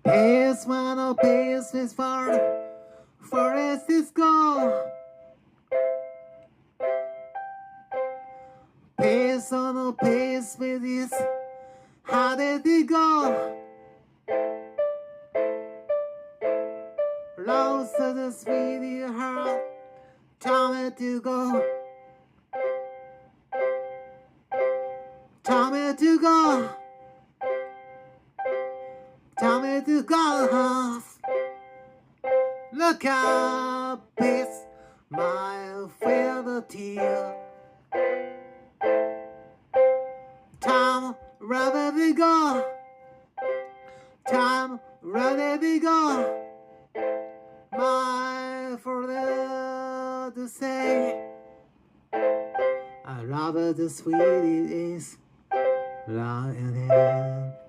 Pace, man, oh, pace is far, forest is gone. Pace on a pace with this, how did it go? Lost to the sweet heart, time to go. Time to go. Time to go. Look up, it's my favorite tear. Time, rather we go. Time, rather we go. My father to say, I love the sweet it is, love and